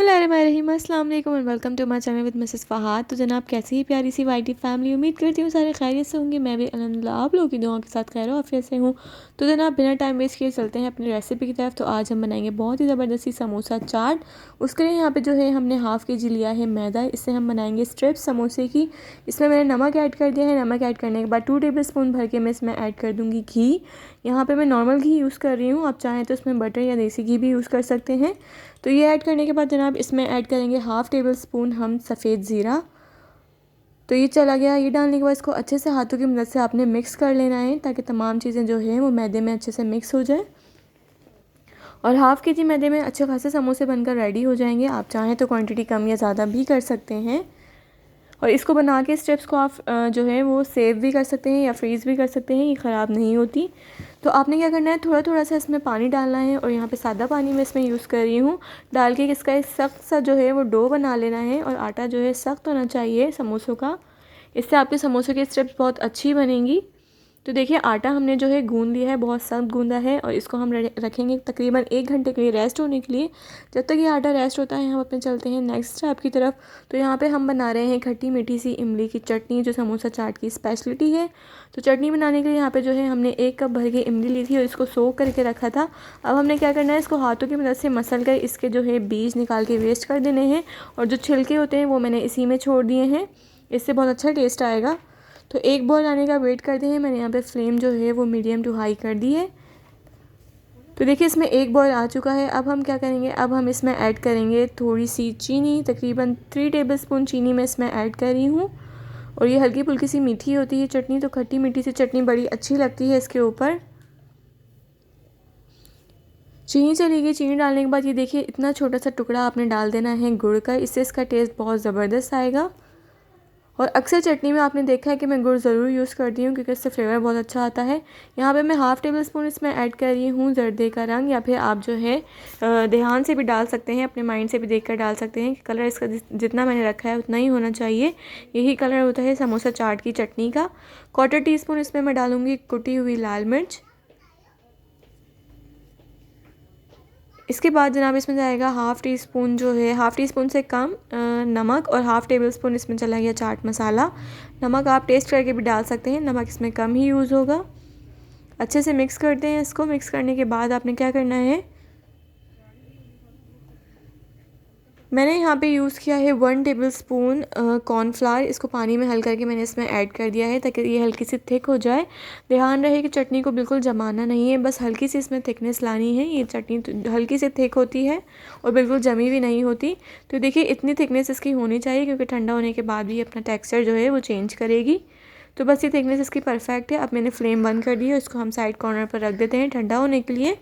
बिस्मिल्लाहिर्रहमानिर्रहीम, अस्सलाम वालेकुम and welcome to my channel with Mrs Fahad. तो जनाब कैसी ही प्यारी सी वाइटी फैमिली, उम्मीद करती हूँ सारे खैरियत से होंगे। मैं भी अल्हम्दुलिल्लाह आप लोगों की दुआओं के साथ खैर आफियत से हूँ। तो जनाब बिना टाइम वेस्ट किए चलते हैं अपनी रेसिपी की तरफ। तो आज हम बनाएंगे बहुत ही ज़बरदस्ती समोसा चाट। उसके लिए यहाँ पे जो है हमने हाफ़ के जी लिया है मैदा। इससे हम बनाएंगे स्ट्रिप्स समोसे की। इसमें मैंने नमक ऐड कर दिया है। नमक ऐड करने के बाद 2 टेबल स्पून भर के मैं इसमें ऐड कर दूँगी घी। यहाँ पे मैं नॉर्मल घी यूज़ कर रही हूँ, आप चाहें तो इसमें बटर या देसी घी भी यूज़ कर सकते हैं। तो ये ऐड करने के बाद जनाब इसमें ऐड करेंगे हाफ़ टेबल स्पून हम सफ़ेद ज़ीरा। तो ये चला गया। ये डालने के बाद इसको अच्छे से हाथों की मदद से आपने मिक्स कर लेना है ताकि तमाम चीज़ें जो है वो मैदे में अच्छे से मिक्स हो जाए। और हाफ़ के जी मैदे में अच्छे खासे समोसे बनकर रेडी हो जाएंगे। आप चाहें तो क्वांटिटी कम या ज़्यादा भी कर सकते हैं। और इसको बना के स्टेप्स को आप जो है वो सेव भी कर सकते हैं या फ्रीज़ भी कर सकते हैं, ये ख़राब नहीं होती। तो आपने क्या करना है, थोड़ा थोड़ा सा इसमें पानी डालना है और यहाँ पे सादा पानी मैं इसमें यूज़ कर रही हूँ। डाल के इसका एक सख्त सा जो है वो डो बना लेना है और आटा जो है सख्त होना चाहिए समोसों का। इससे आपके समोसों की स्टेप्स बहुत अच्छी बनेंगी। तो देखिए आटा हमने जो है गूंद लिया है, बहुत सख्त गूंदा है और इसको हम रखेंगे तकरीबन 1 घंटे के लिए रेस्ट होने के लिए। जब तक ये आटा रेस्ट होता है हम अपने चलते हैं नेक्स्ट स्टेप की तरफ। तो यहाँ पे हम बना रहे हैं खट्टी मीठी सी इमली की चटनी, जो समोसा चाट की स्पेशलिटी है। तो चटनी बनाने के लिए यहाँ पे जो है हमने 1 कप भर के इमली ली थी और इसको सोक करके रखा था। अब हमने क्या करना है, इसको हाथों की मदद से मसल कर इसके जो है बीज निकाल के वेस्ट कर देने हैं और जो छिलके होते हैं वो मैंने इसी में छोड़ दिए हैं। इससे बहुत अच्छा टेस्ट आएगा। तो एक बॉईल आने का वेट करते हैं। मैंने यहाँ पे फ्लेम जो है वो मीडियम टू हाई कर दी है। तो देखिए इसमें एक बॉईल आ चुका है। अब हम क्या करेंगे, अब हम इसमें ऐड करेंगे थोड़ी सी चीनी, तकरीबन 3 टेबल स्पून चीनी मैं इसमें ऐड कर रही हूँ। और ये हल्की फुल्की सी मीठी होती है चटनी, तो खट्टी मीठी सी चटनी बड़ी अच्छी लगती है इसके ऊपर। चीनी चली गई। चीनी डालने के बाद ये देखिए इतना छोटा सा टुकड़ा आपने डाल देना है गुड़ का, इससे इसका टेस्ट बहुत ज़बरदस्त आएगा। और अक्सर चटनी में आपने देखा है कि मैं गुड़ ज़रूर यूज़ करती हूँ क्योंकि इससे फ्लेवर बहुत अच्छा आता है। यहाँ पे मैं हाफ़ टेबल स्पून इसमें ऐड कर रही हूँ जर्दे का रंग, या फिर आप जो है ध्यान से भी डाल सकते हैं, अपने माइंड से भी देखकर डाल सकते हैं। कलर इसका जितना मैंने रखा है उतना ही होना चाहिए। यही कलर होता है समोसा चाट की चटनी का। 1/4 टीस्पून इसमें मैं डालूँगी कुटी हुई लाल मिर्च। इसके बाद जनाब इसमें जाएगा हाफ़ टी स्पून, जो है हाफ़ टी स्पून से कम नमक, और हाफ़ टेबल स्पून इसमें चला गया चाट मसाला। नमक आप टेस्ट करके भी डाल सकते हैं, नमक इसमें कम ही यूज़ होगा। अच्छे से मिक्स करते हैं इसको। मिक्स करने के बाद आपने क्या करना है, मैंने यहाँ पे यूज़ किया है 1 टेबल स्पून कॉर्नफ्लावर। इसको पानी में हल करके मैंने इसमें ऐड कर दिया है ताकि ये हल्की सी थिक हो जाए। ध्यान रहे कि चटनी को बिल्कुल जमाना नहीं है, बस हल्की सी इसमें थिकनेस लानी है। ये चटनी तो हल्की सी थिक होती है और बिल्कुल जमी भी नहीं होती। तो देखिए इतनी थिकनेस इसकी होनी चाहिए क्योंकि ठंडा होने के बाद भी अपना टेक्सचर जो है वो चेंज करेगी। तो बस ये थिकनेस इसकी परफेक्ट है। अब मैंने फ्लेम बंद कर दी है, इसको हम साइड कॉर्नर पर रख देते हैं ठंडा होने के लिए।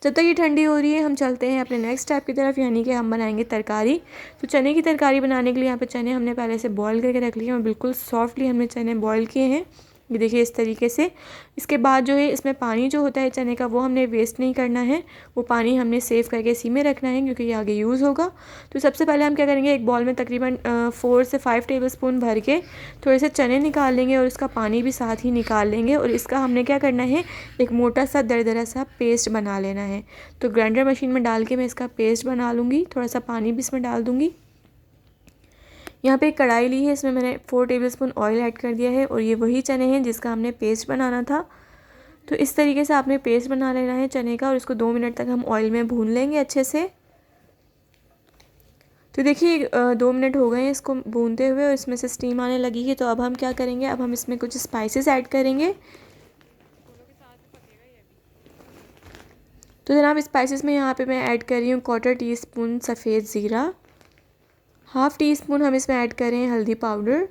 जब तक ये ठंडी हो रही है हम चलते हैं अपने नेक्स्ट स्टेप की तरफ, यानी कि हम बनाएंगे तरकारी। तो चने की तरकारी बनाने के लिए यहाँ पे चने हमने पहले से बॉईल करके रख लिए हैं और बिल्कुल सॉफ्टली हमने चने बॉईल किए हैं, ये देखिए इस तरीके से। इसके बाद जो है इसमें पानी जो होता है चने का वो हमने वेस्ट नहीं करना है, वो पानी हमने सेव करके इसी में रखना है क्योंकि ये आगे यूज़ होगा। तो सबसे पहले हम क्या करेंगे, एक बॉल में तकरीबन 4 से 5 टेबल स्पून भर के थोड़े से चने निकाल लेंगे और इसका पानी भी साथ ही निकाल लेंगे। और इसका हमने क्या करना है, एक मोटा सा दरदरा सा पेस्ट बना लेना है। तो ग्राइंडर मशीन में डाल के मैं इसका पेस्ट बना लूँगी। थोड़ा सा पानी भी इसमें डाल दूँगी। यहाँ पे एक कढ़ाई ली है, इसमें मैंने 4 टेबलस्पून ऑयल ऐड कर दिया है और ये वही चने हैं जिसका हमने पेस्ट बनाना था। तो इस तरीके से आपने पेस्ट बना लेना है चने का और इसको 2 मिनट तक हम ऑयल में भून लेंगे अच्छे से। तो देखिए 2 मिनट हो गए हैं इसको भूनते हुए और इसमें से स्टीम आने लगी है। तो अब हम क्या करेंगे, अब हम इसमें कुछ स्पाइसेस ऐड करेंगे। तो जनाब स्पाइसेस में यहाँ पे मैं ऐड कर रही हूँ 1/4 टीस्पून सफ़ेद ज़ीरा। हाफ़ टी स्पून हम इसमें ऐड करें हल्दी पाउडर,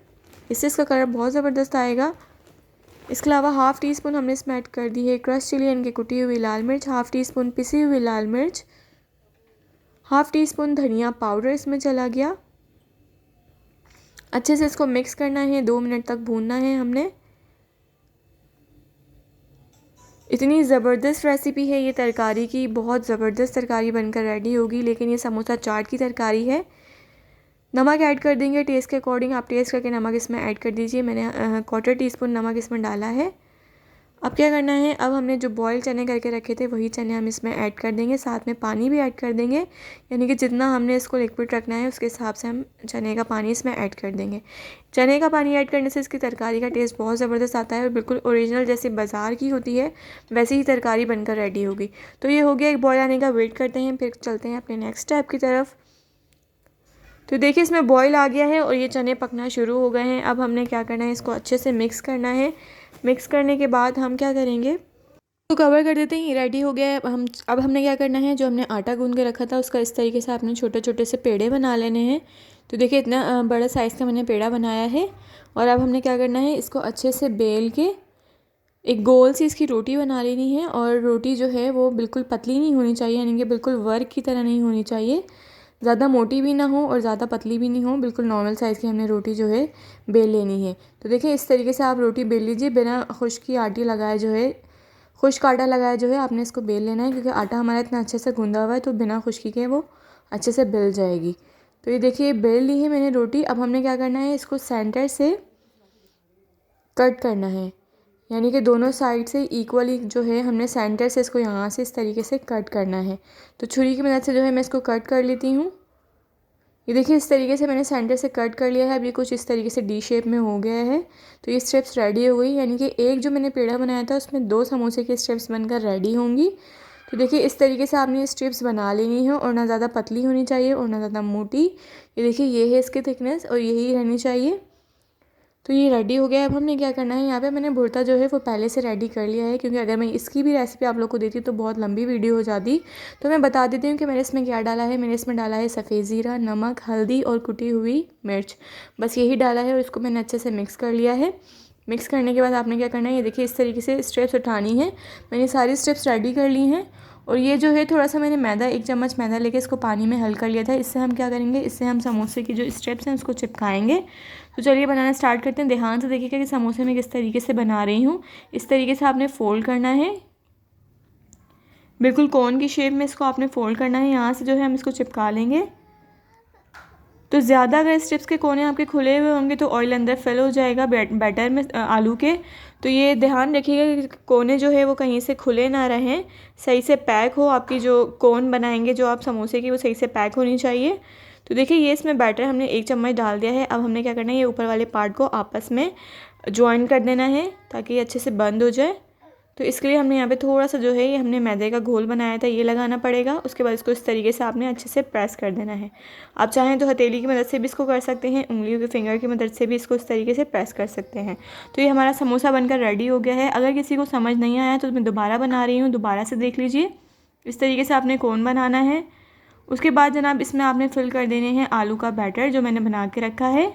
इससे इसका कलर बहुत ज़बरदस्त आएगा। इसके अलावा हाफ़ टी स्पून हमने इसमें ऐड कर दी है क्रश चिली यानी कि कुटी हुई लाल मिर्च, हाफ़ टी स्पून पिसी हुई लाल मिर्च, हाफ़ टी स्पून धनिया पाउडर इसमें चला गया। अच्छे से इसको मिक्स करना है, 2 मिनट तक भूनना है हमने। इतनी ज़बरदस्त रेसिपी है ये तरकारी की, बहुत ज़बरदस्त तरकारी बनकर रेडी होगी। लेकिन ये समोसा चाट की तरकारी है। नमक ऐड कर देंगे टेस्ट के अकॉर्डिंग, आप टेस्ट करके नमक इसमें ऐड कर दीजिए। मैंने 1/4 टीस्पून नमक इसमें डाला है। अब क्या करना है, अब हमने जो बॉयल चने करके रखे थे वही चने हम इसमें ऐड कर देंगे, साथ में पानी भी ऐड कर देंगे। यानी कि जितना हमने इसको लिक्विड रखना है उसके हिसाब से हम चने का पानी इसमें ऐड कर देंगे। चने का पानी ऐड करने से इसकी तरकारी का टेस्ट बहुत ज़बरदस्त आता है और बिल्कुल ओरिजिनल जैसे बाज़ार की होती है वैसी ही तरकारी बनकर रेडी होगी। तो ये हो गया, एक बॉयल आने का वेट करते हैं, फिर चलते हैं अपने नेक्स्ट स्टेप की तरफ। तो देखिए इसमें बॉयल आ गया है और ये चने पकना शुरू हो गए हैं। अब हमने क्या करना है, इसको अच्छे से मिक्स करना है। मिक्स करने के बाद हम क्या करेंगे, तो कवर कर देते हैं, ये रेडी हो गया है। अब हमने क्या करना है, जो हमने आटा गूंद के रखा था उसका इस तरीके से आपने छोटे छोटे से पेड़े बना लेने हैं। तो देखिए इतना बड़ा साइज़ का मैंने पेड़ा बनाया है। और अब हमने क्या करना है, इसको अच्छे से बेल के एक गोल सी इसकी रोटी बना लेनी है। और रोटी जो है वो बिल्कुल पतली नहीं होनी चाहिए, यानी कि बिल्कुल वर्क की तरह नहीं होनी चाहिए, ज़्यादा मोटी भी ना हो और ज़्यादा पतली भी नहीं हो, बिल्कुल नॉर्मल साइज़ की हमने रोटी जो है बेल लेनी है। तो देखिए इस तरीके से आप रोटी बेल लीजिए, बिना खुश्क आटे लगाए जो है, खुश्क आटा लगाया जो है आपने इसको बेल लेना है, क्योंकि आटा हमारा इतना अच्छे से गूंदा हुआ है तो बिना खुश्की के वो अच्छे से बेल जाएगी। तो ये देखिए बेल ली है मैंने रोटी। अब हमने क्या करना है, इसको सेंटर से कट करना है, यानी कि दोनों साइड से इक्वली जो है हमने सेंटर से इसको यहाँ से इस तरीके से कट करना है। तो छुरी की मदद से जो है मैं इसको कट कर लेती हूँ। ये देखिए इस तरीके से मैंने सेंटर से कट कर लिया है। अब ये कुछ इस तरीके से डी शेप में हो गया है। तो ये स्टेप्स रेडी हो गई, यानी कि एक जो मैंने पेड़ा बनाया था उसमें 2 समोसे के स्टेप्स बनकर रेडी होंगी। तो देखिए इस तरीके से आपने ये स्ट्रिप्स बना लेनी है और ना ज़्यादा पतली होनी चाहिए और ना ज़्यादा मोटी। ये देखिए ये है इसकी थिकनेस और यही रहनी चाहिए। तो ये रेडी हो गया। अब हमने क्या करना है, यहाँ पे मैंने भुर्ता जो है वो पहले से रेडी कर लिया है, क्योंकि अगर मैं इसकी भी रेसिपी आप लोग को देती तो बहुत लंबी वीडियो हो जाती। तो मैं बता देती हूँ कि मैंने इसमें क्या डाला है। मैंने इसमें डाला है सफ़ेद ज़ीरा, नमक, हल्दी और कुटी हुई मिर्च, बस यही डाला है और इसको मैंने अच्छे से मिक्स कर लिया है। मिक्स करने के बाद आपने क्या करना है, ये देखिए इस तरीके से स्टेप्स उठानी है। मैंने सारी स्टेप्स रेडी कर ली हैं। और ये जो है थोड़ा सा मैंने मैदा, 1 चम्मच मैदा लेके इसको पानी में हल कर लिया था। इससे हम क्या करेंगे, इससे हम समोसे की जो स्टेप्स हैं उसको चिपकाएंगे। तो चलिए बनाना स्टार्ट करते हैं। ध्यान से देखिएगा कि समोसे मैं किस तरीके से बना रही हूँ। इस तरीके से आपने फ़ोल्ड करना है, बिल्कुल कोन की शेप में इसको आपने फ़ोल्ड करना है। यहाँ से जो है हम इसको चिपका लेंगे। तो ज़्यादा अगर स्टेप्स के कोने आपके खुले हुए होंगे तो ऑयल अंदर फिल हो जाएगा बैटर में आलू के। तो ये ध्यान रखिएगा कि कोने जो है वो कहीं से खुले ना रहें, सही से पैक हो। आपकी जो कोन बनाएंगे जो आप समोसे की, वो सही से पैक होनी चाहिए। तो देखिए ये इसमें बैटर हमने 1 चम्मच डाल दिया है। अब हमने क्या करना है, ये ऊपर वाले पार्ट को आपस में ज्वाइन कर देना है ताकि ये अच्छे से बंद हो जाए। तो इसके लिए हमने यहाँ पे थोड़ा सा जो है ये हमने मैदे का घोल बनाया था ये लगाना पड़ेगा। उसके बाद इसको इस तरीके से आपने अच्छे से प्रेस कर देना है। आप चाहें तो हथेली की मदद से भी इसको कर सकते हैं, उंगलियों के फिंगर की मदद से भी इसको इस तरीके से प्रेस कर सकते हैं। तो ये हमारा समोसा बनकर रेडी हो गया है। अगर किसी को समझ नहीं आया तो मैं दोबारा बना रही हूँ, दोबारा से देख लीजिए। इस तरीके से आपने कोन बनाना है। उसके बाद जनाब इसमें आपने फिल कर देने हैं आलू का बैटर जो मैंने बना के रखा है।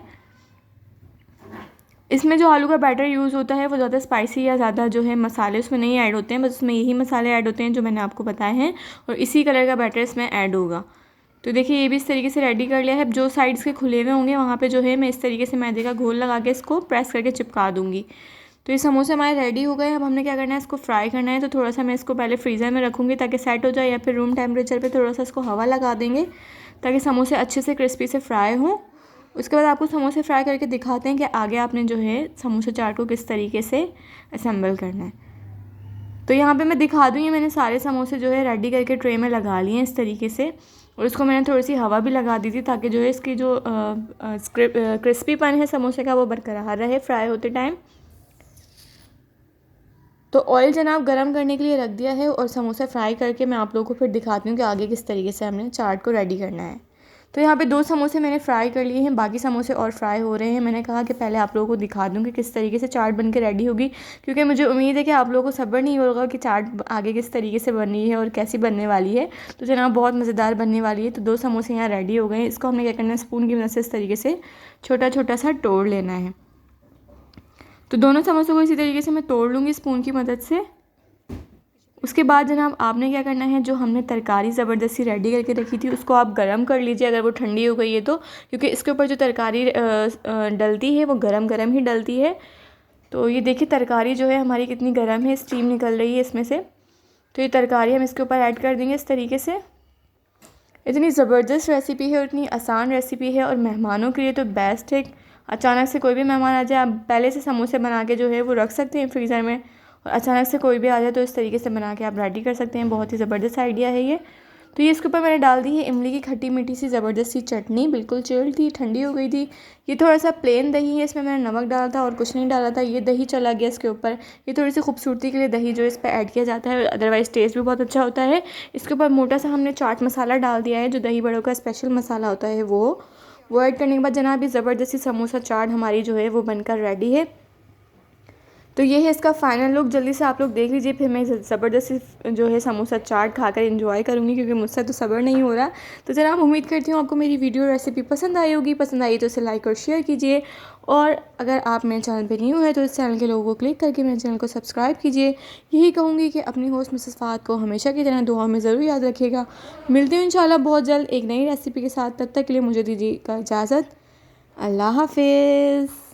इसमें जो आलू का बैटर यूज़ होता है वो ज़्यादा स्पाइसी या ज़्यादा जो है मसाले उसमें नहीं ऐड होते हैं, बस उसमें यही मसाले ऐड होते हैं जो मैंने आपको बताए हैं, और इसी कलर का बैटर इसमें ऐड होगा। तो देखिए ये भी इस तरीके से रेडी कर लिया है। जो साइड्स के खुले हुए होंगे वहाँ पे जो है मैं इस तरीके से मैदे का घोल लगा के इसको प्रेस करके चिपका दूँगी। तो ये समोसे हमारे रेडी हो गए। अब हमने क्या करना है, इसको फ्राई करना है। तो थोड़ा सा मैं इसको पहले फ्रीज़र में रखूँगी ताकि सेट हो जाए, या फिर रूम टेम्परेचर पर थोड़ा सा इसको हवा लगा देंगे ताकि समोसे अच्छे से क्रिस्पी से फ्राई हों। उसके बाद आपको समोसे फ्राई करके दिखाते हैं कि आगे आपने जो है समोसे चाट को किस तरीके से असेंबल करना है। तो यहाँ पे मैं दिखा दूँ, ये मैंने सारे समोसे जो है रेडी करके ट्रे में लगा लिए हैं इस तरीके से, और इसको मैंने थोड़ी सी हवा भी लगा दी थी ताकि जो है इसकी जो क्रिस्पीपन है समोसे का वो बरकरार रहे फ्राई होते टाइम। तो ऑयल जनाब गरम करने के लिए रख दिया है और समोसा फ्राई करके मैं आप लोगों को फिर दिखाती हूँ कि आगे किस तरीके से हमने चाट को रेडी करना है। तो यहाँ पे 2 समोसे मैंने फ्राई कर लिए हैं, बाकी समोसे और फ्राई हो रहे हैं। मैंने कहा कि पहले आप लोगों को दिखा दूँ कि किस तरीके से चाट बन के रेडी होगी, क्योंकि मुझे उम्मीद है कि आप लोगों को सब्र नहीं होगा कि चाट आगे किस तरीके से बनी है और कैसी बनने वाली है। तो जनाब बहुत मज़ेदार बनने वाली है। तो 2 समोसे यहाँ रेडी हो गए हैं। इसको हमने क्या करना है, स्पून की मदद से इस तरीके से छोटा छोटा सा तोड़ लेना है। तो दोनों समोसों को इसी तरीके से मैं तोड़ लूँगी स्पून की मदद से। उसके बाद जनाब आपने क्या करना है, जो हमने तरकारी ज़बरदस्ती रेडी करके रखी थी उसको आप गरम कर लीजिए अगर वो ठंडी हो गई है तो, क्योंकि इसके ऊपर जो तरकारी डलती है वो गरम गरम ही डलती है। तो ये देखिए तरकारी जो है हमारी कितनी गर्म है, स्टीम निकल रही है इसमें से। तो ये तरकारी हम इसके ऊपर ऐड कर देंगे इस तरीके से। इतनी ज़बरदस्त रेसिपी है और इतनी आसान रेसिपी है और मेहमानों के लिए तो बेस्ट है। अचानक से कोई भी मेहमान आ जाए, आप पहले से समोसे बना के जो है वो रख सकते हैं फ्रीज़र में, और अचानक से कोई भी आ जाए तो इस तरीके से बना के आप रेडी कर सकते हैं। बहुत ही ज़बरदस्त आइडिया है ये। तो ये इसके ऊपर मैंने डाल दी है इमली की खट्टी मीठी सी ज़बरदस्त सी चटनी, बिल्कुल चिल्ड थी, ठंडी हो गई थी। ये थोड़ा सा प्लेन दही है, इसमें मैंने नमक डाला था और कुछ नहीं डाला था। ये दही चला गया इसके ऊपर। ये थोड़ी सी खूबसूरती के लिए दही जो इस पर ऐड किया जाता है, अदरवाइज़ टेस्ट भी बहुत अच्छा होता है। इसके ऊपर मोटा सा हमने चाट मसाला डाल दिया है, जो दही बड़ों का स्पेशल मसाला होता है वो ऐड करने के बाद जनाब ये ज़बरदस्ती समोसा चाट हमारी जो है वो बनकर रेडी है। तो ये है इसका फ़ाइनल लुक। जल्दी से आप लोग देख लीजिए, फिर मैं ज़बरदस्ती जो है समोसा चाट खाकर एंजॉय करूँगी, क्योंकि मुझसे तो सब्र नहीं हो रहा। तो जनाब उम्मीद करती हूँ आपको मेरी वीडियो रेसिपी पसंद आई होगी। पसंद आई तो इसे लाइक और शेयर कीजिए, और अगर आप मेरे चैनल पे न्यू है तो इस चैनल के लोगों को क्लिक करके मेरे चैनल को सब्सक्राइब कीजिए। यही कहूँगी कि अपनी होस्ट मिसेस फ़ाहद को हमेशा की तरह दुआ में ज़रूर याद रखिएगा। मिलती हूँ इंशाल्लाह बहुत जल्द एक नई रेसिपी के साथ। तब तक के लिए मुझे दीजिएगा इजाज़त। अल्लाह हाफिज़।